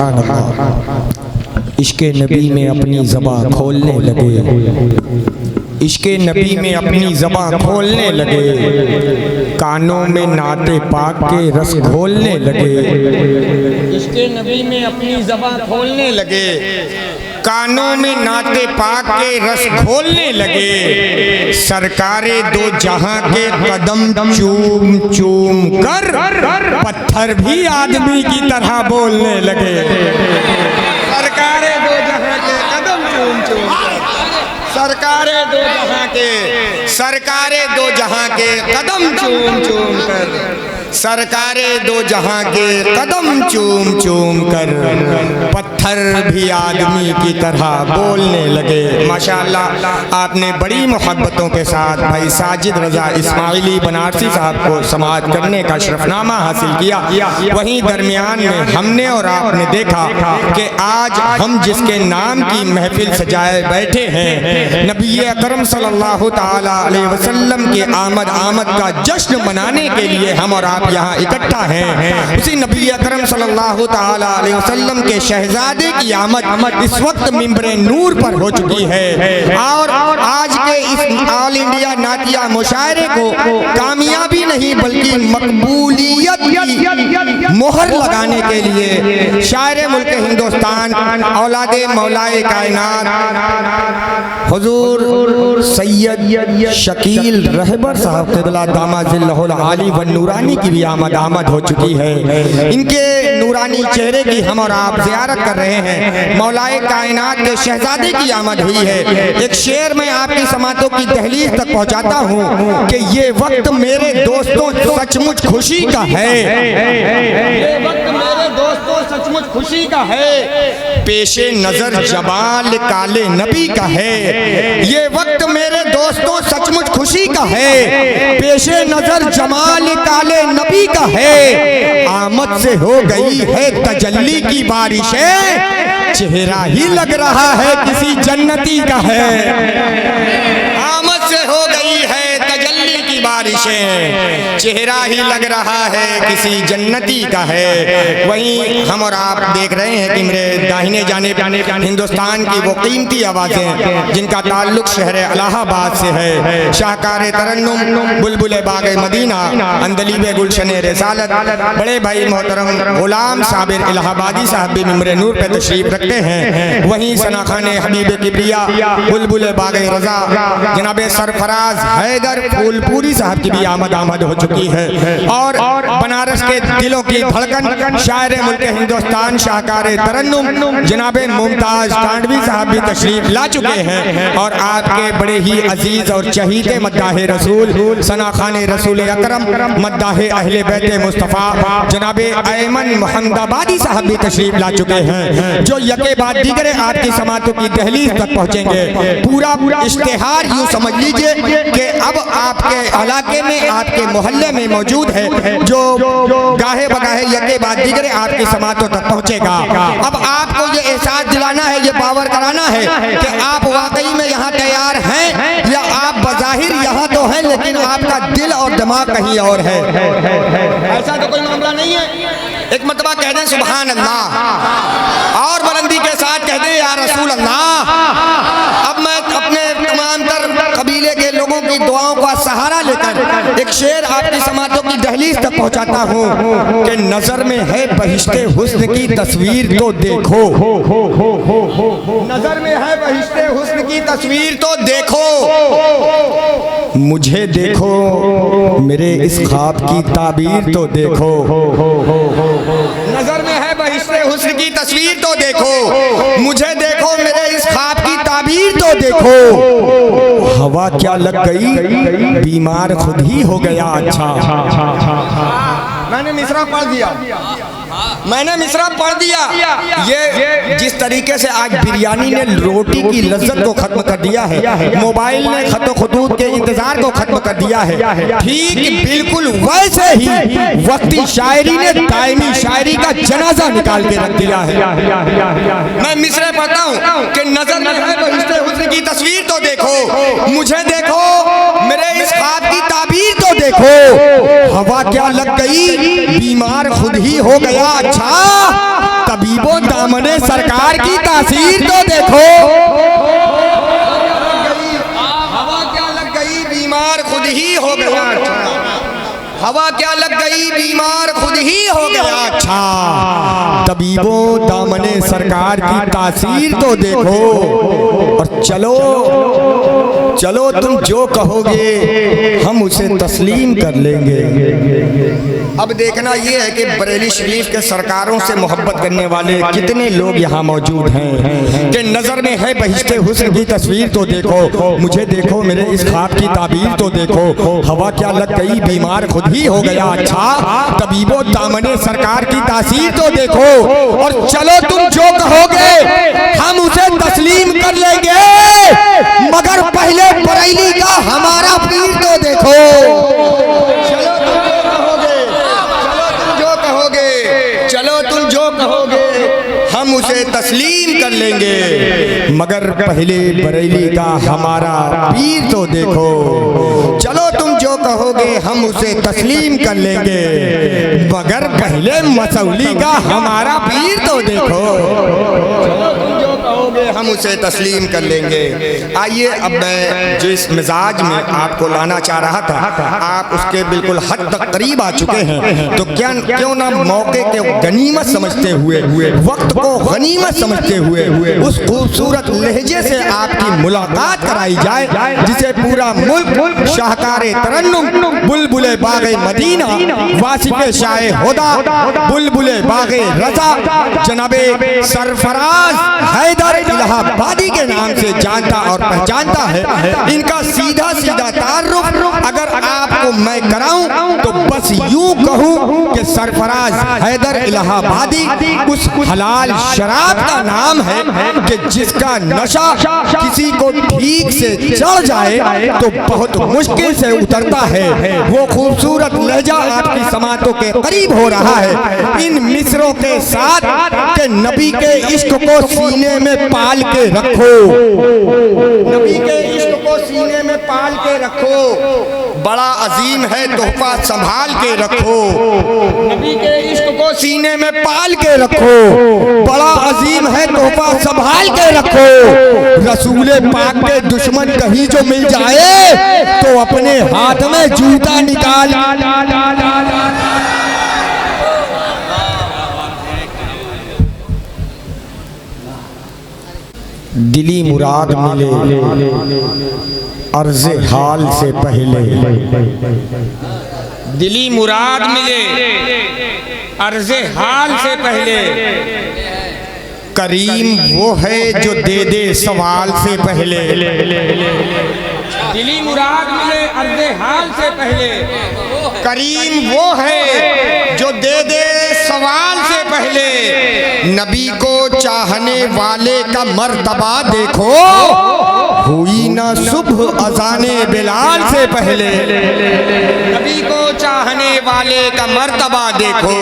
सुभान अल्लाह। इश्क़े नबी में अपनी ज़बां खोलने लगे, इश्क़े नबी में अपनी ज़बां खोलने लगे, कानों में नाते पाक के रस घोलने लगे। इश्क़े नबी में अपनी ज़बां खोलने लगे, कानों में नाते पाक के रस घोलने लगे। सरकारे दो जहां के कदम चूम चूम कर पत्थर भी आदमी की तरह बोलने लगे। सरकारे दो जहां के कदम चूम चूम कर, सरकारे दो जहां के, सरकारे दो जहां के कदम चूम चूम कर, सरकारे दो जहां के कदम चूम चूम कर पत्थर भी आदमी की तरह बोलने लगे। माशाअल्लाह, आपने बड़ी मोहब्बतों के साथ भाई साजिद रज़ा इस्माइली बनारसी साहब को समाअत करने का शरफनामा हासिल किया। वहीं दरमियान में हमने और आपने देखा कि आज हम जिसके नाम की महफिल सजाए बैठे हैं, नबी अकरम सल्लल्लाहु ताला अलैहि वसल्लम के आमद का जश्न मनाने के लिए हम और आप यहाँ इकट्ठा हैं। उसी नबी अकरम सल्लल्लाहु ताला अलैहि वसल्लम के शहजादे की आमद इस वक्त मिंबरे नूर पर हो चुकी है और आज के इस ऑल इंडिया नातिया मुशायरे को कामयाबी नहीं बल्कि मकबूलियत की मोहर लगाने के लिए शायर मुल्क हिंदुस्तान औलादे मौलाए कायनात हुजूर सैयद शकील रहबर साहब क़िबला दामाजिल्लहुल आली व नूरानी की भी आमद हो चुकी है। इनके नूरानी चेहरे की हम और आप ज़ियारत कर रहे हैं। मौलाए कायनात के शहजादे की आमद हुई है। एक शेर में आपकी समातों की दहलीज तक पहुंचाता हूं कि ये वक्त मेरे दोस्तों सचमुच खुशी का है, ये वक्त मेरे दोस्तों सचमुच खुशी का है, पेशे नजर जमाल काले नबी का है। ये वक्त मेरे दोस्तों सचमुच खुशी का है, पेशे नजर जमाल काले नबी का है। आमद से हो गई है तजल्ली की बारिशें, चेहरा ही लग रहा है किसी जन्नती का है। आमद से हो गई है तजल्ली की बारिशें, चेहरा ही लग रहा है किसी जन्नती का है। वहीं हम और आप देख रहे हैं कि मेरे दाहिने जाने हिंदुस्तान की वो कीमती आवाज़ें जिनका ताल्लुक शहर इलाहाबाद से है। शाहकार तरन्नुम बुलबुल बाग़े मदीना अंदलीब गुलशन रिसालत बड़े भाई मोहतरम गुलाम साबिर इलाहाबादी साहब भी मिंबरे नूर पे तशरीफ रखते हैं। वहीं सना खान हबीब किबरिया बुलबुल बाग़े रज़ा जनाब सरफराज हैदर फूलपुरी साहब की भी आमद हो चुकी है और बनारस के दिलों की धड़कन शायर मुल्क हिंदुस्तान शाहकार तरन्नुम जनाब मुमताज कांडवी साहब भी तशरीफ ला चुके हैं और आपके बड़े ही अजीज और चहीते मद्दाहे रसूल सना खान रसूल अकरम मद्दाहे अहले बैत मुस्तफ़ा जनाब ऐमन मोहम्मदाबादी साहब भी तशरीफ ला चुके हैं, जो यके बाद दीगरे आपकी समातों की दहलीज तक पहुँचेंगे। पूरा इश्तिहार यूँ समझ लीजिए कि अब आपके इलाके में आपके मोहल्ले में मौजूद है, जो गाहे बगाहे यके बाद दीगरे आपकी समातों तक पहुँचेगा। अब आपको ये एहसास दिलाना है, ये पावर कराना है कि आप वाकई में यहाँ तैयार हैं या आप बज़ाहिर यहाँ तो हैं लेकिन आपका दिल और दिमाग कहीं और है। ऐसा तो कोई मामला नहीं है। एक मरतबा कह दें सुभान अल्लाह और बुलंदी के साथ कह दें या रसूल अल्लाह। अब मैं अपने तमाम तर कबीले के लोगों की दुआओं का सहारा लेकर एक शेर आपकी समातों की दहलीज तक पहुंचाता हूं कि नजर में है बहिश्ते हुस्न की तस्वीर तो देखो, नजर में है बहिश्ते हुस्न की तस्वीर तो देखो, मुझे देखो मेरे इस ख्वाब की ताबीर तो देखो। नजर में है बहिश्ते हुस्न की तस्वीर तो देखो, मुझे देखो मेरे इस ख्वाब की ताबीर तो देखो। हवा क्या लग गई बीमार खुद ही हो गया। अच्छा मैंने मिसरा पढ़ दिया, मैंने मिसरा पढ़ दिया। ये जिस तरीके से आज बिरयानी ने रोटी की लज्जत को खत्म कर दिया है, मोबाइल ने खतो खतूत के इंतजार को खत्म कर दिया है, ठीक बिल्कुल वैसे ही वक्ती शायरी ने दायमी शायरी का जनाजा निकाल के रख दिया है। मैं मिसरे पढ़ता हूँ कि नजर में है बहिश्ते हुस्न की तस्वीर तो देखो, मुझे देखो मेरे इस ख्वाब की ताबीर तो देखो। हवा क्या लग गई बीमार खुद ही हो गया। अच्छा तबीबों दामने सरकार की तासीर तो देखो। हवा क्या लग गई बीमार खुद ही हो गया। हवा क्या लग गई बीमार खुद ही हो गया। अच्छा तबीबों दामने सरकार की तासीर तो देखो और चलो चलो तुम जो कहोगे हम उसे तस्लीम कर लेंगे। अब देखना ये है कि बरेली शरीफ के सरकारों से मोहब्बत करने वाले कितने लोग यहाँ मौजूद हैं कि नजर में है बहिश्ते हुस्न की तस्वीर तो देखो, मुझे देखो मेरे इस ख्वाब की ताबीर तो देखो। हवा क्या लग गई बीमार खुद ही हो गया। अच्छा तबीबो दामने सरकार की तासीर तो देखो और चलो तुम जो कहोगे हम उसे तस्लीम कर लेंगे, मगर पहले बरेली का हमारा पीर तो देखो। चलो तुम जो कहोगे हम उसे तस्लीम कर लेंगे, मगर पहले बरेली का हमारा पीर तो देखो। चलो तुम जो कहोगे हम उसे तस्लीम कर लेंगे, मगर पहले मसौली का हमारा पीर तो देखो। चलो तुम जो कहोगे हम उसे तस्लीम कर लेंगे। आइए अब मैं जिस मिजाज में आपको लाना चाह रहा था आप उसके बिल्कुल हद तक करीब आ चुके हैं, तो क्यों ना मौके के गनीमत समझते हुए, वक्त को गनीमत समझते हुए उस खूबसूरत लहजे से आपकी मुलाकात कराई जाए जिसे पूरा मुल्क शाहकारे तरन्नुम बुलबुले बागे मदीना वासिफे शाहे हुदा बुलबुले बागे रजा जनाबे सरफराज हैदर इलाहाबादी के नाम से जानता और पहचानता है। इनका सीधा सीधा तारुफ अगर आपको मैं कराऊं तो बस यूं कहूं कि सरफराज हैदर इलाहाबादी उस हलाल शराब का नाम है कि जिसका नशा किसी को ठीक से चढ़ जाए तो बहुत मुश्किल से उतरता है। वो खूबसूरत लहजा आपकी समातों के करीब हो रहा है इन मिसरों के साथ कि नबी के इश्क को सीने में पाल के रखो, नबी के इश्क को सीने में पाल के रखो, बड़ा अजीम है तोहफा संभाल के रखो। नबी के इश्क को सीने में पाल के रखो, बड़ा अजीम है तोहफा संभाल के रखो। रसूले पाक के दुश्मन कहीं जो मिल जाए तो अपने हाथ में जूता निकाल। दिली मुराद मिले अर्ज़े हाल से पहले, दिली मुराद मिले अर्ज़े हाल से पहले। करीम वो है जो दे दे सवाल से पहले, दिली मुराद मिले अर्ज़े हाल से पहले। करीम वो है जो दे दे सवाल से पहले। नबी को चाहने वाले का मर्तबा देखो, हुई ना सुबह अज़ाने बिलाल से पहले। नबी को चाहने वाले का मर्तबा देखो,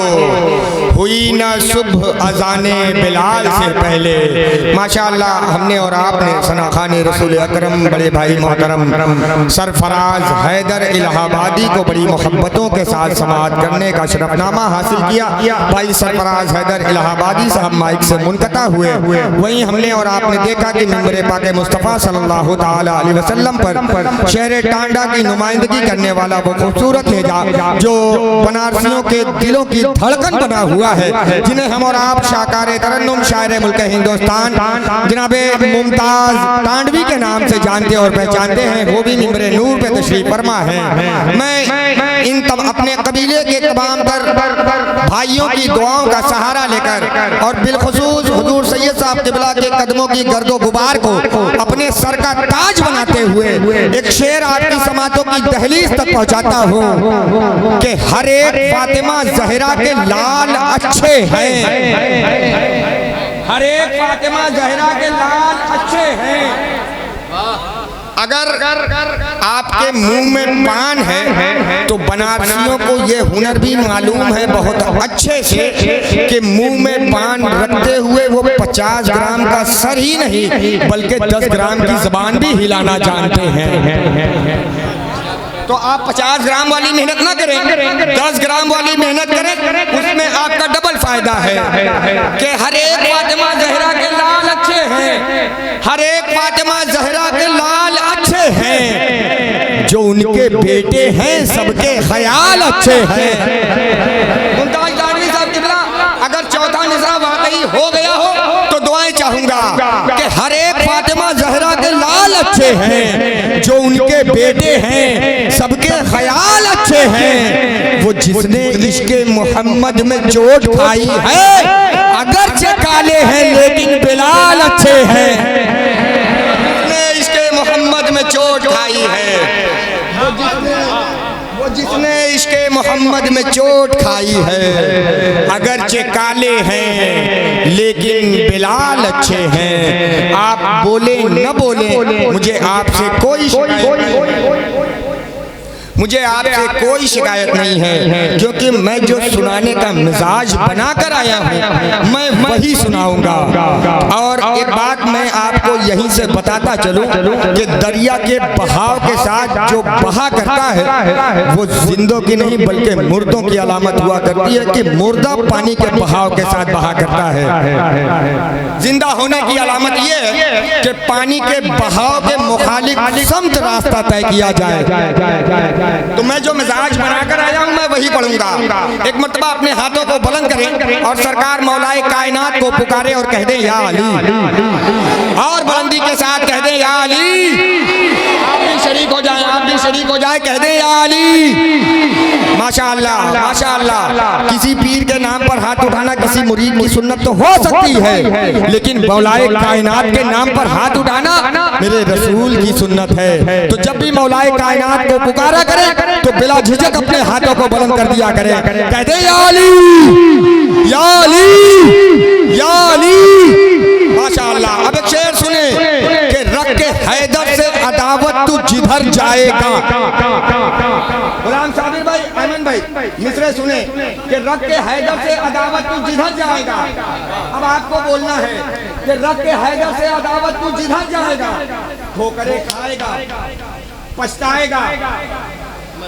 हुई ना सुबह अज़ाने बिलाल से पहले। माशाअल्लाह हमने और आपने सना खाने रसूल अकरम बड़े भाई मोहतरम सरफराज हैदर इलाहाबादी को बड़ी मोहब्बतों के साथ समाअत करने का शरफनामा हासिल किया। भाई सरफराज हैदर इलाहाबादी साहब माइक से मुनक़ता हुए। वहीं हमने और आपने देखा कि मिंबर पाक मुस्तफ़ा सल्लल्लाहु ताला अलैहि वसल्लम पर शहर टांडा की नुमाइंदगी करने वाला वो खूबसूरत लहजा जो बनारसियों के दिलों की धड़कन बना हुआ है, जिन्हें हम और आप शाहकारे तरन्नुम शायर मुल्क हिंदुस्तान जनाबे मुमताज तांडवी के नाम से जानते और पहचानते हैं, वो भी मिंबर नूर पे तशरीफ फरमा है। मैं इन तब अपने कबीले के तमाम पर भाइयों की दुआओं का सहारा लेकर और बिलखुसूस हुजूर सैयद साहब क़िबला के कदमों की गर्दो गुबार को अपने सर का ताज बनाते हुए एक शेर आपकी समातों की दहलीज तक पहुंचाता हूँ कि हर एक फातिमा जहरा के लाल अच्छे हैं, हर एक फातिमा जहरा के लाल अच्छे हैं। अगर आपके मुंह में पान है तो बनारसियों को ये हुनर भी मालूम है बहुत अच्छे से कि मुंह में पान रखते हुए वो 50 ग्राम का सर ही नहीं बल्कि 10 ग्राम की ज़बान भी हिलाना जानते हैं। तो आप 50 ग्राम वाली मेहनत ना करें, 10 ग्राम वाली मेहनत करें, उसमें आपका डबल फायदा है कि हर एक फातिमा जहरा के लाल अच्छे हैं, हर एक फातिमा जहरा के लाल अच्छे हैं, जो उनके बेटे हैं सबके ख्याल अच्छे हैं। मुमताज दानवी साहब किबला अगर चौथा निज़रा वाकई हो गया हो तो दुआएं चाहूंगा कि हर एक फातिमा जहरा के लाल अच्छे हैं, जो उनके बेटे हैं सबके ख्याल अच्छे हैं। वो जिसने इश्क़े मोहम्मद में चोट खाई है, अगरचे काले हैं लेकिन बिलाल अच्छे हैं। जिसने इश्क़े मोहम्मद में चोट खाई है, वो जिसने इश्क़े मोहम्मद में चोट खाई है, अगरचे काले हैं लेकिन बिलाल अच्छे हैं। आप बोले न बोले, मुझे आपसे कोई शिकायत नहीं है, क्योंकि मैं जो सुनाने का मिजाज बनाकर आया हूँ मैं वही सुनाऊंगा। और एक बात मैं आपको यहीं से बताता चलूं कि दरिया के बहाव के साथ जो बहा करता है वो जिंदों की नहीं बल्कि मुर्दों की अलामत हुआ करती है कि मुर्दा पानी के बहाव के साथ बहा करता है। जिंदा होने की अलामत ये है कि पानी के बहाव के मुखालिफ समत रास्ता तय किया जाए। तो मैं जो मिजाज बनाकर आया हूँ मैं वही पढ़ूंगा। एक मर्तबा अपने हाथों को बुलंद करें और सरकार मौलाए कायनात को पुकारे और कह दे या अली, और बुलंदी के साथ कह दे या अली। आप भी शरीक हो जाए, आप भी शरीक हो जाए, कह दे या अली। माशाअल्लाह माशाअल्लाह। किसी पीर के नाम पर हाथ उठाना किसी मुरीद की सुन्नत तो हो सकती है, लेकिन मौलाए कायनात के नाम पर हाथ उठाना मेरे रसूल की सुन्नत है। तो जब भी मौलाए कायनात को पुकारा करें तो बिला झिझक अपने हाथों को बुलंद कर दिया करें, कहते या अली या अली या अली। माशाअल्लाह। अब एक शेर सुने कि रख के हैदर से अदावत तू जिधर जाएगा। गुलाम साबिर भाई, अहमद भाई, मिसरे सुने कि रख के हैदर से अदावत तू जिधर जाएगा। अब आपको बोलना है कि रख के हैदर से अदावत तू जिधर जाएगा, ठोकरे खाएगा, पछताएगा,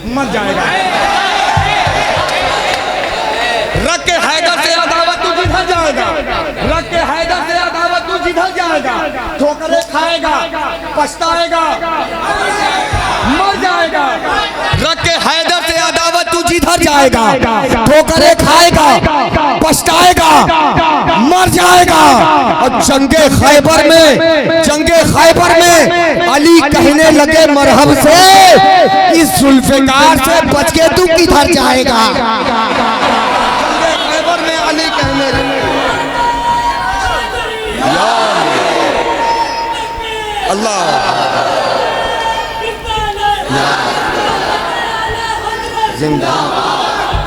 मर जाएगा। रख के हैदर से अदावत तू जिधर जाएगा, रख के हैदर से अदावत तू जिधर जाएगा, ठोकरे खाएगा, पछताएगा, मर जाएगा। रख के हैदर से अदावत तू जिधर जाएगा, ठोकरे खाएगा, पछताएगा, मर जाएगा। और जंगे खैबर में अली कहने लगे मरहब से, इस जुल्फ़िकार से बच के तू किधर जाएगा। जंगे खैबर में अली कहने लगे, अल्लाह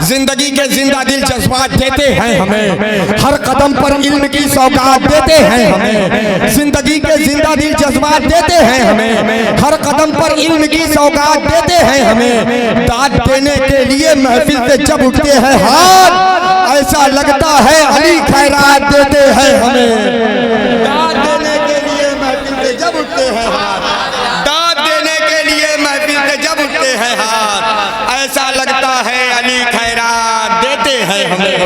जिंदगी के जिंदा दिल जज्बात देते हैं हमें, हर कदम पर इल्म की सौगात देते हैं हमें। जिंदगी के जिंदा दिल जज्बात देते हैं हमें, हर कदम पर इल्म की सौगात देते हैं हमें। दाद देने के लिए महफिल से जब उठते हैं हाथ, ऐसा लगता है अली खैरात देते हैं हमें। दाद देने के लिए महफिल से जब उठते हैं हाथ, दाद देने के लिए महफिल से जब उठते हैं हाथ, ऐसा लगता है अली खैरात देते हैं हमें,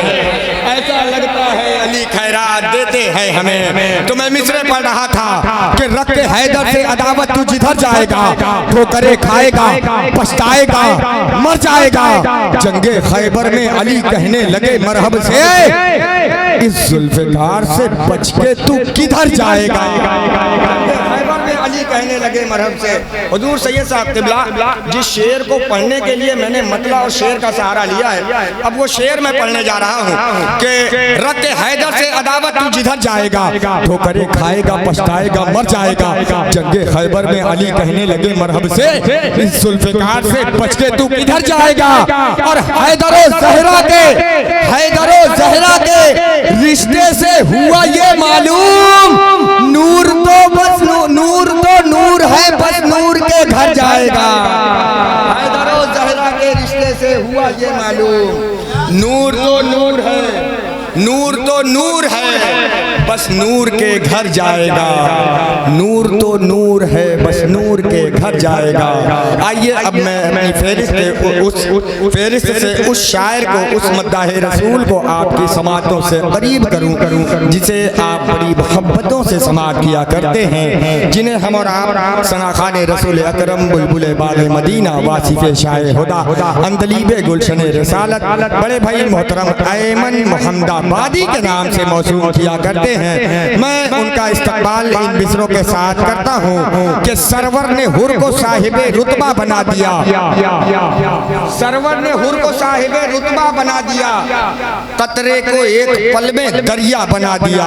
ऐसा लगता है अली खैरात देते हैं हमें। तो मैं मिसरे पढ़ रहा था कि रख के हैदर से अदावत तू जिधर जाएगा, ठोकरे खाएगा, पछताएगा, मर जाएगा। जंगे खैबर में अली कहने लगे मरहब से, इस जुल्फ़िकार से बच के तू किधर जाएगा। खैबर में अली कहने लगे मरहब से। हुजूर सैयद साहब क़िबला जिस शेर को पढ़ने के लिए मैंने मतला और शेर का सहारा लिया है, अब वो शेर मैं पढ़ने जा रहा हूँ कि रख के हैदर से अदावत तू जिधर जाएगा, ठोकरे खाएगा, पछताएगा, मर जाएगा। जंगे खैबर में अली कहने लगे मरहब से, इस जुल्फ़िकार से बच के तू किधर जाएगा। और हैदरो ज़हरा के रिश्ते से हुआ ये मालूम, नूर तो नूर है, बस नूर के घर जाएगा। हैदरो ज़हरा के रिश्ते से हुआ ये मालूम, नूर तो नूर है, नूर तो नूर है बस नूर के घर जाएगा, नूर तो नूर है बस नूर के घर जाएगा। आइए अब मैं अपनी फेरिस्त से उस शायर को, उस मद्दाह रसूल को आपकी समातों से करीब करूं जिसे आप बड़ी मोहब्बतों से समात किया करते हैं, जिन्हें हम और आप सनाखान रसूल अकरम बुलबुल बाग मदीना वासिफ शाह हुदा अंदलीब गुलशन रसालत बड़े भाई मोहतरम ऐमन मोहम्मदाबादी के नाम से मौसूल किया करते हैं। मैं उनका इस्तकबाल इन मिसरों के साथ करता हूँ कि सरवर ने हुर को साहिबे रुतबा बना दिया, सरवर ने हुर को साहिबे रुतबा बना दिया, कतरे को एक पल में दरिया बना दिया।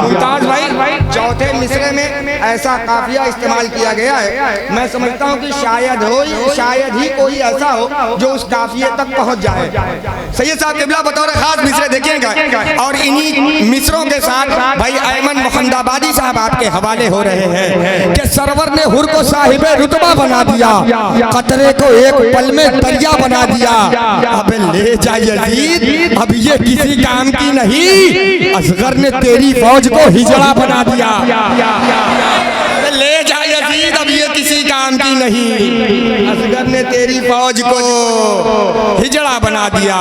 मुमताज भाई चौथे मिसरे में ऐसा काफिया इस्तेमाल किया गया है, मैं समझता हूँ कि शायद ही कोई ऐसा हो जो उस काफिये तक पहुँच जाए। सैयद साहब क़िबला बतौर खास मिसरे देखिएगा और इन्हीं मिसरों के साथ भाई ऐमन मोहम्मदाबादी साहब आपके हवाले हो रहे हैं कि सरवर ने हुर को साहिबे रुतबा बना दिया, कतरे को एक पल में दरिया बना दिया। अबे ले जा यजीद, अब ये किसी काम की नहीं, असगर ने तेरी फौज को हिजड़ा बना दिया। ले जा यजीद, अब ये किसी काम की नहीं, असगर ने तेरी फौज को हिजड़ा बना दिया।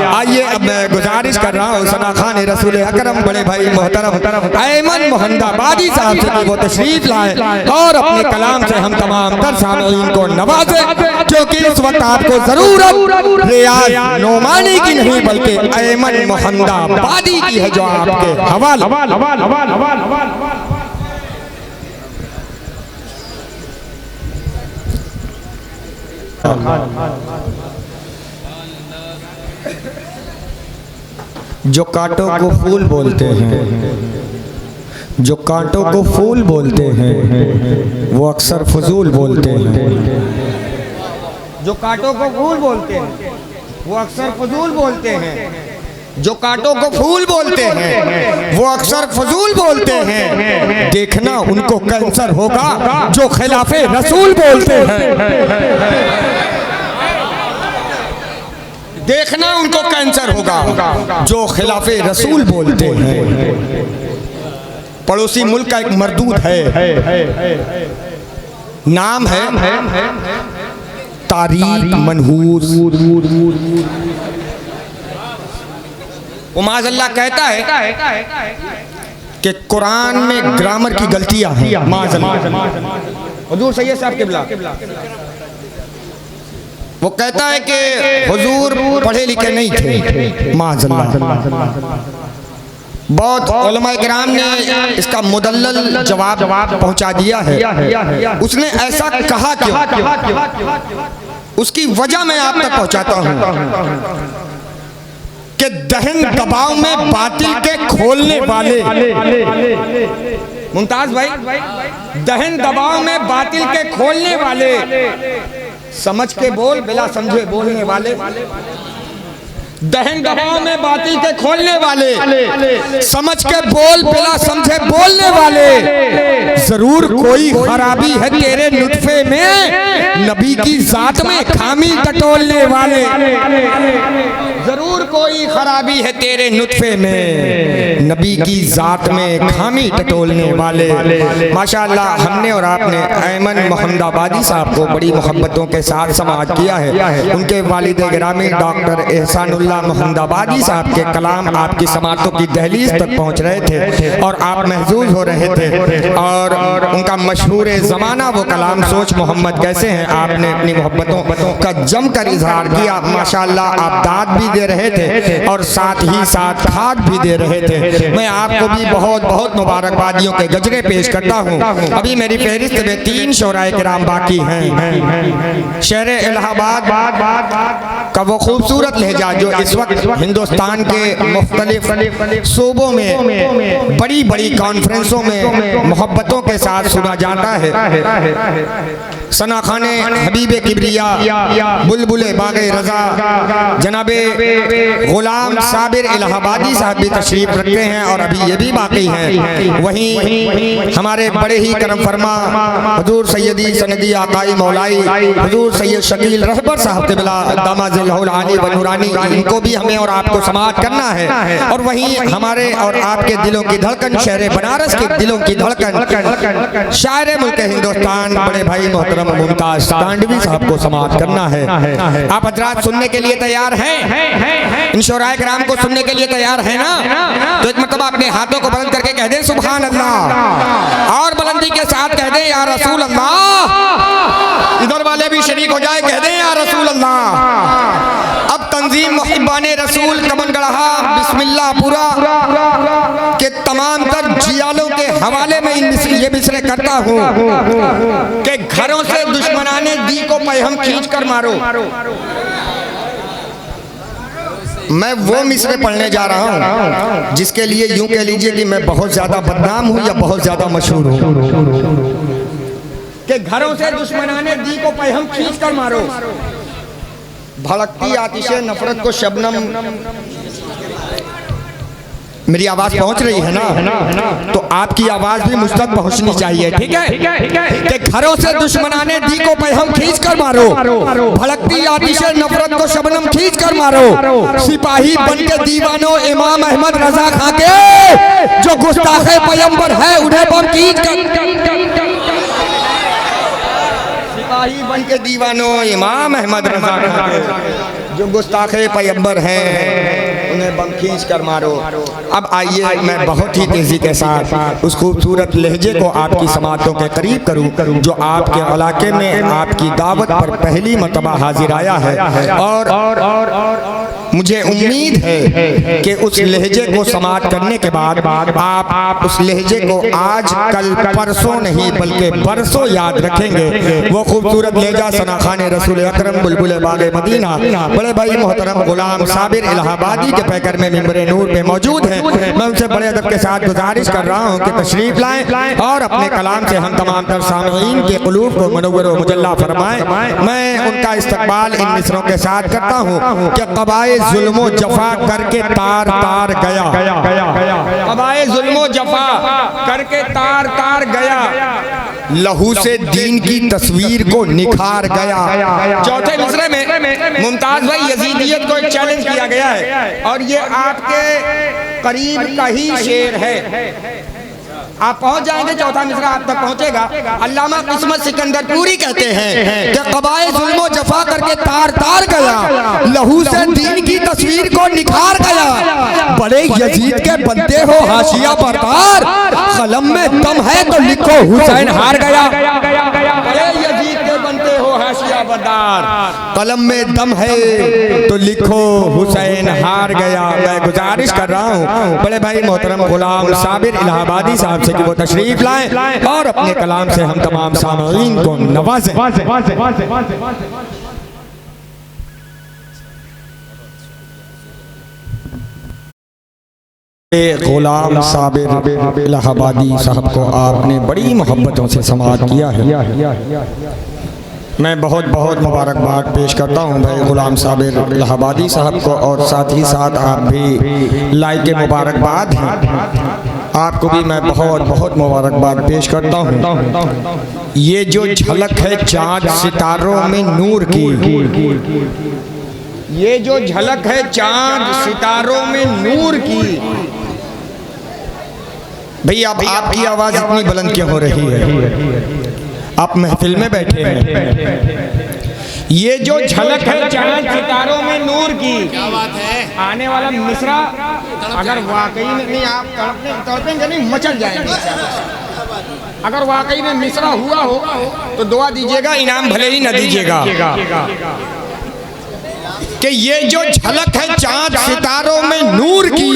आइए अब मैं गुजारिश कर रहा हूँ सनाखान रसूल अकरम बड़े भाई मोहतरम ऐमन मोहम्मदाबादी साहब से वो तशरीफ लाए और अपने कलाम से हम तमाम तर सामीन को नवाजे, क्योंकि इस वक्त आपको जरूरत रियाज नोमानी की नहीं बल्कि ऐमन मोहम्मदाबादी की है जो आपके हवाले। जो कांटों को फूल बोलते हैं, जो कांटों को फूल बोलते हैं वो अक्सर फजूल बोलते हैं, जो कांटों को फूल बोलते हैं वो अक्सर फजूल बोलते हैं, जो कांटों को फूल बोलते हैं वो अक्सर फजूल बोलते हैं। देखना उनको कैंसर होगा जो खिलाफे रसूल बोलते हैं, देखना उनको कैंसर होगा जो खिलाफे रसूल बोलते हैं। पड़ोसी मुल्क का एक मरदूद है, नाम है तारीक मनहूस। वो माज़अल्लाह कहता है कि कुरान में ग्रामर की गलतियां हैं। माज़अल्लाह हुजूर सैयद साहब क़िबला वो कहता है कि हुजूर पढ़े लिखे नहीं थे। माज़अल्लाह बहुत उलमा किराम ने इसका मुदल्लल जवाब पहुंचा दिया है। उसने ऐसा कहा क्यों, उसकी वजह मैं आप तक पहुंचाता हूं कि दहन दबाव में बातिल के खोलने वाले, मुमताज भाई दहन दबाव में बातिल के खोलने वाले, समझ के बोल बिला समझे बोलने वाले, दहन दबाव में बातिल के खोलने वाले, समझ के बोल बिला समझे बोलने वाले। जरूर कोई खराबी है तेरे नुत्फे में, नबी की जात में खामी टटोलने वाले, जरूर कोई खराबी है तेरे नुत्फे में, नबी की जात में खामी टटोलने वाले। माशाअल्लाह हमने और आपने ऐमन मोहम्मदाबादी साहब को बड़ी मोहब्बतों के साथ समाअत किया है। उनके वालिद गिरामी डॉक्टर एहसानुल्लाह मोहम्मदाबादी साहब के कलाम आपकी समातों की दहलीज तक पहुँच रहे थे और आप महजूज हो रहे थे, और उनका मशहूर ज़माना वो कलाम सोच मोहम्मद कैसे हैं, आपने अपनी मोहब्बतों का जमकर इजहार किया। माशाअल्लाह आप दाद भी दे रहे थे और साथ ही साथ खाद भी दे रहे थे। मैं आपको भी बहुत बहुत मुबारकबादियों के गजरे पेश करता हूँ। अभी मेरी फहरिस्त में 3 शोराए किराम बाकी हैं। शहर इलाहाबाद का वो खूबसूरत लहजा जो इस वक्त हिंदुस्तान के मुख्तलिफ सूबों में बड़ी बड़ी कॉन्फ्रेंसों में मोहब्बतों मोहब्बतों के साथ सुना जाता है। सना खाने हबीब किबरिया बुलबुले बागे रजा जनाबे गुलाम साबिर इलाहाबादी साहब भी तशरीफ रखते हैं और अभी ये भी बाकी हैं। वहीं हमारे बड़े ही करम फरमा हुजूर सैयदी सनदी आकाई मौलाई हुजूर सैयद शकील रहबर साहब क़िबला दामाजिल आली व नूरानी, इनको भी हमें और आपको समाअत करना है। और वहीं हमारे और आपके दिलों की धड़कन, शहर बनारस के दिलों की धड़कन, शायर मुल्क हिंदुस्तान बड़े भाई मोहतरम मुमताज तांडवी साहब को समाअत करना है। आप हजरात सुनने के लिए तैयार हैं? इन शोराए किराम को सुनने के लिए तैयार है ना? तो एक मतलब अपने हाथों को बुलंद करके कह दें सुभान अल्लाह, और बुलंदी के साथ कह दें या रसूल अल्लाह। इधर वाले भी शरीक हो जाए, कह दें या रसूल अल्लाह। अब तंजीम मुहिब्बाने रसूल कमन गढ़ा बिस्मिल्लाह पूरा के तमाम तर जियालों के हवाले में ये मिसरे करता हूँ कि घरों से दुश्मनाने दी को पैहम खींच कर मारो। मैं वो मिसरे पढ़ने जा रहा हूँ जिसके लिए यूं कह लीजिए कि मैं बहुत ज्यादा बदनाम हूँ या बहुत ज्यादा मशहूर हूँ, कि घरों से दुश्मनाने दी को पैहम खींच कर मारो। भड़कती आतिशे नफरत को शबनम, मेरी आवाज पहुंच रही है ना? तो आपकी आवाज भी मुझ तक पहुंचनी चाहिए, ठीक है? कि घरों से दुश्मनाने दी को पैहम खींच कर मारो, भड़कती आतिशे नफरत को शबनम खींच कर मारो। सिपाही बन के दीवानो इमाम अहमद रजा खां के जो गुस्ताखे पैगंबर है उन्हें बम खींच कर। सिपाही बन के दीवानो इमाम अहमद रजा खां के जो गुस्ताखे पैगंबर हैं उन्हें बम खींच कर मारो। अब आइए मैं बहुत ही तेजी के साथ उस खूबसूरत लहजे को आपकी समातों के करीब करूं जो आपके इलाके में आपकी दावत पर पहली मर्तबा हाजिर आया है। और मुझे उम्मीद है कि उस लहजे को समात करने के बाद आप उस लहजे को आज कल परसों नहीं बल्कि बरसों याद रखेंगे। वो खूबसूरत लहजा सना खाने रसूल अकरम बुलबुल बागे मदीना बड़े भाई मोहतरम गुलाम साबिर इलाहाबादी के पैकर में मिंबरे नूर पे मौजूद है। मैं उनसे बड़े अदब के साथ गुजारिश कर रहा हूँ कि तशरीफ लाएं और अपने कलाम से हम तमाम तर सामीन के क़ुलूब को मनव्वर व मुजल्ला फरमाएं। मैं उनका इस्तकबाल इन मिसरों के साथ करता हूँ कि क़बाए जुल्मो जफा करके तार तार गया, क़बाए जुल्मो जफा करके तार तार गया, लहू से दीन की तस्वीर को निखार गया। चौथे मिसरे में मुमताज भाई यजीदियत को एक चैलेंज किया गया है और ये आपके करीब का ही शेर है। आप पहुंच जाएंगे, चौथा मिसरा आप तक पहुंचेगा। अल्लामा किस्मत सिकंदरपुरी कहते हैं कि क़बाए जुल्मो जफा करके तार तार गया, लहू से दीन की तस्वीर को निखार गया। बड़े यजीद के बनते हो हाशिया बरदार, कलम में दम है तो लिखो हुसैन हार गया। बड़े यजीद के बनते हो हाशिया बरदार, कलम में दम है तो लिखो हुसैन हार गया। मैं गुजारिश कर रहा हूँ बड़े भाई मोहतरम गुलाम साबिर इलाहाबादी साहब कि वो तशरीफ लाएं और अपने कलाम से हम तमाम सामीन को नवाजें। गुलाम साबिर इलाहाबादी साहब को आपने बड़ी मोहब्बतों से समाअत किया है। मैं बहुत बहुत मुबारकबाद पेश करता हूँ भाई गुलाम साबिर इलाहाबादी साहब को, और साथ ही साथ आप भी लाइक मुबारकबाद हैं, आपको भी मैं बहुत बहुत मुबारकबाद पेश करता हूँ। ये जो झलक है चाँद सितारों में नूर की, ये जो झलक है चाँद सितारों में नूर की। भैया अब आपकी आवाज़ इतनी बुलंद क्यों हो रही है? आप महफिल में बैठे हैं। ये जो झलक है चाँद सितारों में नूर की, क्या बात है? आने वाला मिसरा अगर वाकई में नहीं, आप तड़पेंगे नहीं, मचल जाएंगे। अगर वाकई में मिसरा हुआ हो तो दुआ दीजिएगा, इनाम भले ही न दीजिएगा। कि ये जो झलक है चाँद सितारों में नूर की,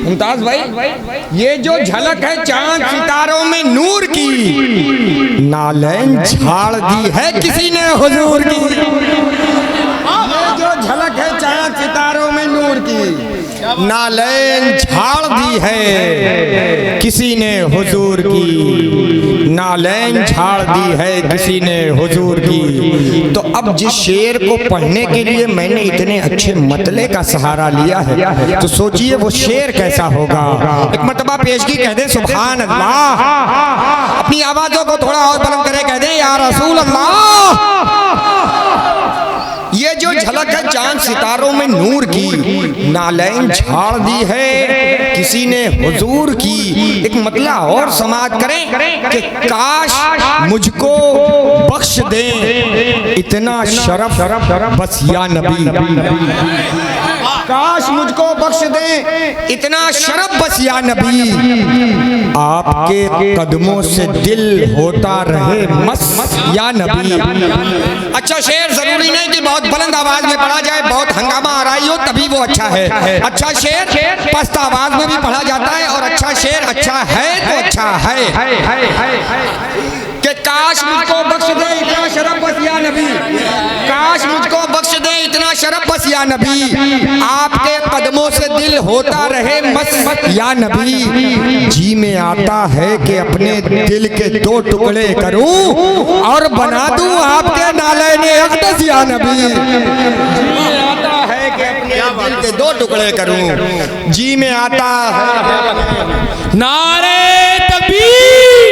मुमताज भाई ये जो झलक है चाँद सितारों में नूर की, नालैन झाड़ दी है किसी ने हुजूर की। ये जो झलक है चाँद सितारों में नूर की, नालैन झाड़ दी है किसी ने हुजूर की नालैन झाड़ दी है, किसी ने हुजूर की। तो अब जिस शेर को पढ़ने के लिए मैंने इतने अच्छे मतले का सहारा लिया है, तो सोचिए वो शेर कैसा होगा। एक मर्तबा पेशगी कह दे सुभान अल्लाह, अपनी आवाजों को थोड़ा और बुलंद करे, कह दे या रसूल अल्लाह। ये जो झलक है चांद सितारों में नूर की, नालैन झाड़ दी है किसी ने हुजूर की। एक मतला और समाज करें कि काश मुझको बख्श दे इतना शरफ बस या नबी, काश मुझको बख्श दे इतना शरफ बस या नबी, आपके कदमों से दिल होता रहे मस्त या नबी। अच्छा शेर जरूरी नहीं कि बहुत बुलंद आवाज में पढ़ा जाए, बहुत हंगामा आ रही हो तभी वो अच्छा है। अच्छा शेर पस्त आवाज में भी पढ़ा जाता है, और अच्छा शेर अच्छा है तो अच्छा है कि काश मुझको बख्श दे इतना शरफ बस या नबी, काश मुझको बख्श दे इतना शरफ बस या नबी, आपके कदमों से दिल होता रहे मस्त या नबी। जी में आता है कि अपने दिल के दो टुकड़े करूं और बना दूं आपके नालैन अक़दस या नबी। जी में आता है कि अपने दिल के दो टुकड़े करूं, जी में आता है। नारे तकबीर,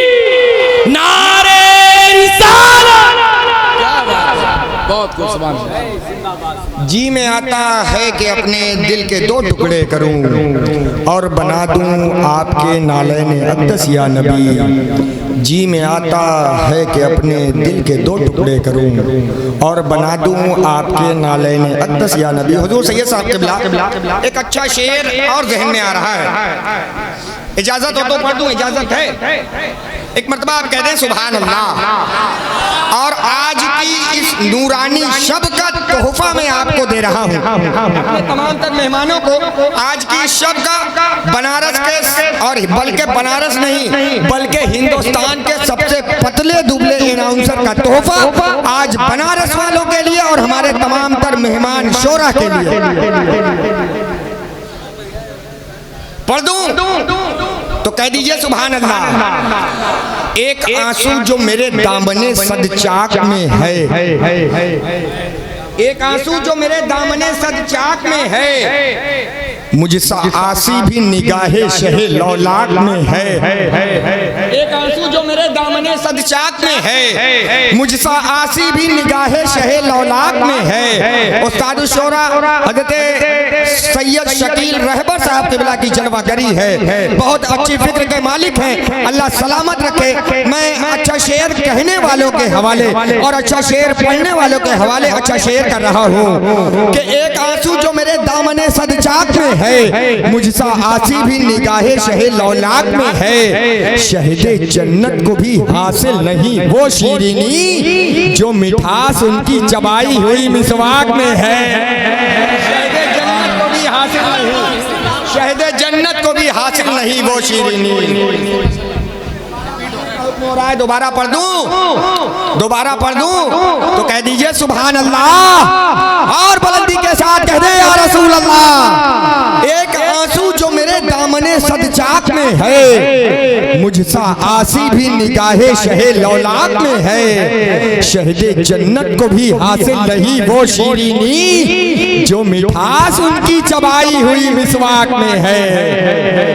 नारे रिसालत, बहुत खूब सुभान अल्लाह। जी में आता है कि अपने दिल के दो टुकड़े करूं और बना दूं आपके नालैन अक़दस या नबी। जी में आता है कि अपने दिल के दो टुकड़े करूं और बना दूं आपके नालैन अक़दस या नबी। हुजूर सैयद साहब क़िबला एक अच्छा शेर और ज़हन में आ रहा है, इजाज़त हो तो पढ़ दूं, इजाज़त है। एक मर्तबा आप कह दें सुभान अल्लाह। और आज की इस नूरानी शब का तोहफा मैं आपको दे रहा हूँ, अपने तमाम तर मेहमानों को। आज की शब का बनारस के, और बल्कि बनारस नहीं बल्कि हिंदुस्तान के सबसे पतले दुबले अनाउंसर का तोहफा आज बनारस वालों के लिए और हमारे तमाम तर मेहमान शोरा के लिए पढ़ दूं तो कह दीजिए सुभान अल्लाह। एक आंसू जो मेरे दामने सदचाक में है, एक आंसू जो मेरे दामने सदचाक में है, मुझसा आसी भी निगाहे शहे लौलाक में है। एक आंसू जो मेरे दामने सदचाक में है, मुझसा आसी भी निगाहे शहे लौलाक में है। उस्ताद शोरा हज़रत सैयद शकील रहबर साहब क़िबला की जलवागरी है, बहुत अच्छी फिक्र के मालिक हैं, अल्लाह सलामत रखे। मैं अच्छा शेर कहने वालों के हवाले और अच्छा शेर पढ़ने वालों के हवाले अच्छा शेर कर रहा हूँ कि एक आंसू जो मेरे दामने सदचाक में है, मुझसा आसी भी निगाहे शहे लौलाक में है। शहदे जन्नत को भी हासिल नहीं वो शीरीनी जो मिठास उनकी चबाई हुई मिसवाक में है। शहदे जन्नत को भी हासिल नहीं, शहदे जन्नत को भी हासिल नहीं वो शीरीनी। दोबारा पढ़ दूं, दोबारा पढ़ दूं तो कह दीजिए सुभान अल्लाह और बुलंदी के साथ कह दे या रसूल अल्लाह। एक आंसू जो मेरे दामने सदचाक में है, मुझसा आसी भी निगाहे शहे लौलाक में है। शहदे जन्नत को भी हासिल नहीं वो शीरीनी जो मिठास उनकी चबाई हुई मिसवाक में है।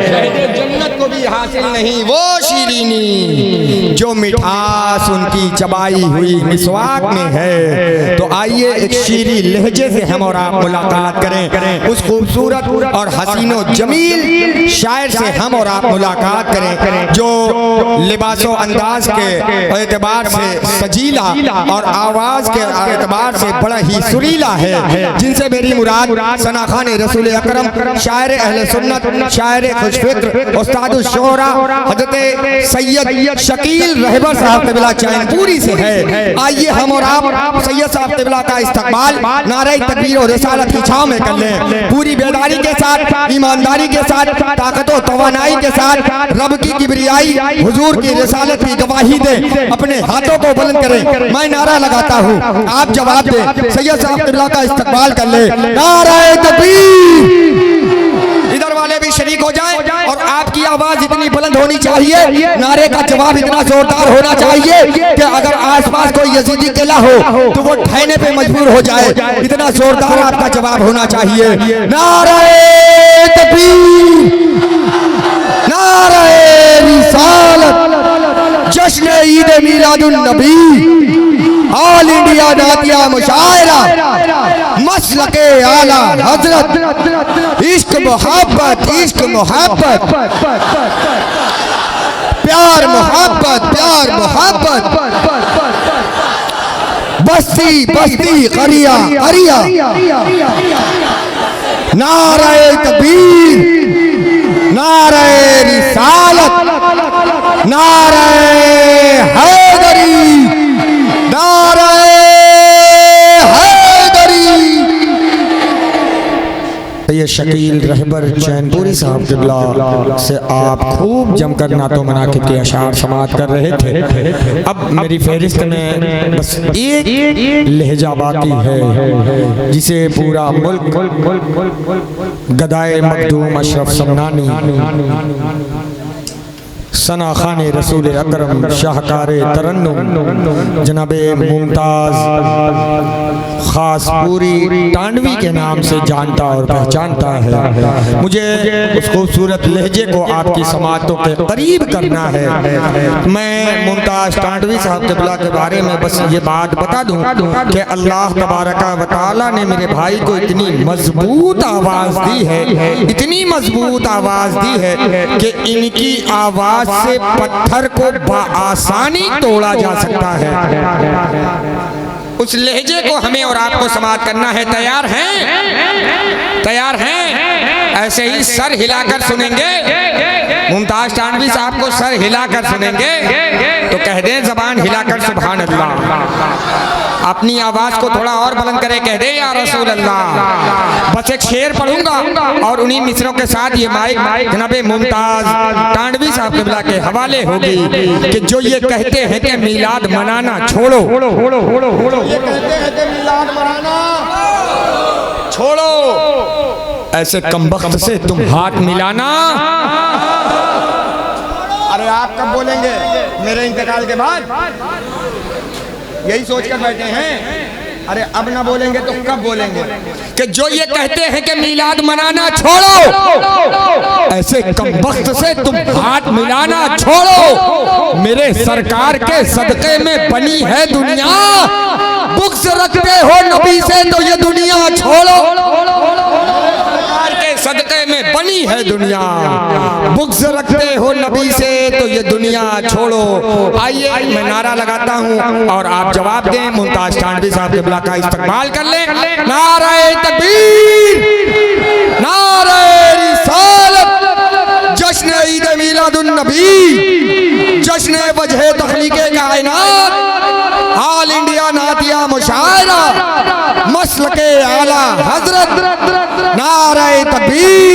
शहदे जन्नत को भी हासिल नहीं वो शीरीनी जो मिठास उनकी चबाई हुई मिसवाक में है। तो आइए एक शीरी लहजे से हम और आप मुलाकात करें, उस खूबसूरत और हसीनो जमील शायर से हम और आप मुलाकात करें जो लिबासो अंदाज के एतबार से सजीला और आवाज के एतबार से बड़ा ही सुरीला है, जिनसे मेरी मुराद सना खान रसूल अकरम शायर अहले सुन्नत शायर खुशफिक्र उस्ताद शोरा हज़रत सैयद शकील रहबर साहब क़िबला चैनपुरी से है। आइए हम और आप सैयद साहब क़िबला का इस्तकबाल नारे तकबीर और रिसालत की छांव में कर लें, पूरी बेदारी के साथ, ईमानदारी के साथ, ताकत और तवानाई के साथ, रब की किबरियाई हुजूर की रिसालत की गवाही दे, अपने हाथों को बुलंद करें। मैं नारा लगाता हूँ, आप जवाब दें, सैयद साहब क़िबला का इस्तकबाल कर ले। नारे तकबीर, इधर वाले भी शरीक हो जाएं और आपकी आवाज इतनी बुलंद होनी चाहिए, नारे का जवाब इतना जोरदार होना चाहिए कि अगर आसपास कोई यजीदी किला हो तो वो ढहने पे मजबूर हो जाए। इतना जोरदार आपका जवाब होना चाहिए। नारे तकबीर, नारे रिसालत, जश्न ईद मिलादुन नबी, ऑल इंडिया नातिया मुशायरा, मसलके आला हजरत, इश्क मोहब्बत, इश्क मोहब्बत, प्यार मोहब्बत, प्यार मोहब्बत, बस्ती बस्ती करिया करिया, नारे तकबीर, नारे रिसालत, नारे हैदरी, नारे हैदरी। ये शकील रहबर चैनपुरी साहब किबला से आप खूब जमकर नातो मनाकिब के अशार समात कर रहे थे। अब मेरी फहरिस्त में बस एक लहजा बाकी है जिसे पूरा मुल्क गदाए मखदूम अशरफ समनानी, सना खान रसूल अकरम, शाहकार तरन्नुम जनाबे मुमताज खास पूरी टांडवी के नाम से जानता और पहचानता है। मुझे उस खूबसूरत लहजे को आपकी समातों के करीब करना है। मैं मुमताज टांडवी साहब क़िबला के बारे में बस ये बात बता दूं कि अल्लाह तबारका व तआला ने मेरे भाई को इतनी मजबूत आवाज़ दी है, इतनी मजबूत आवाज़ दी है कि इनकी आवाज़ से पत्थर को बआसानी तोड़ा जा सकता है। उस लहजे को हमें और आपको समात करना है। तैयार हैं? तैयार हैं? ऐसे ही सर हिलाकर सुनेंगे। मुमताज टांडवी साहब को सर हिलाकर सुनेंगे तो कह दें ज़बान हिलाकर सुभान अल्लाह। अपनी आवाज को थोड़ा और बुलंद करे, कह दे या रसूल अल्लाह। बस एक शेर पढ़ूंगा और उन्हीं मिसरों के साथ ये माइक जनाबे मुमताज टांडवी साहब क़िबला के हवाले होगी कि जो ये कहते हैं कि मिलाद मनाना छोड़ो, ये कहते हैं कि मिलाद मनाना छोड़ो, ऐसे कमबख्त से तुम हाथ मिलाना। अरे आप कब बोलेंगे? मेरे इंतकाल के बाद? यही सोचकर बैठे हैं। अरे अब ना बोलेंगे तो कब बोलेंगे? कि जो ये कहते हैं कि मिलाद मनाना छोड़ो, ऐसे कमबख्त से तुम हाथ मिलाना छोड़ो। मेरे सरकार के सदक़े में बनी है दुनिया, बुग़्ज़ रखते हो नबी से तो ये दुनिया छोड़ो। सदक़े में बनी है दुनिया, बुग़्ज़ रखते हो नबी से तो ये दुनिया छोड़ो। आइए मैं नारा लगाता हूँ और आप जवाब दें। मुमताज टांडवी साहब क़िबला का इस्तक़बाल कर लें। नारे तकबीर, नारे रिसालत, जश्न ईद मिलादुन नबी, जश्न वजह तख़लीक़े कायनात, ऑल इंडिया नातिया मुशायरा, मसलके आला हजरत, नारे तकबीर,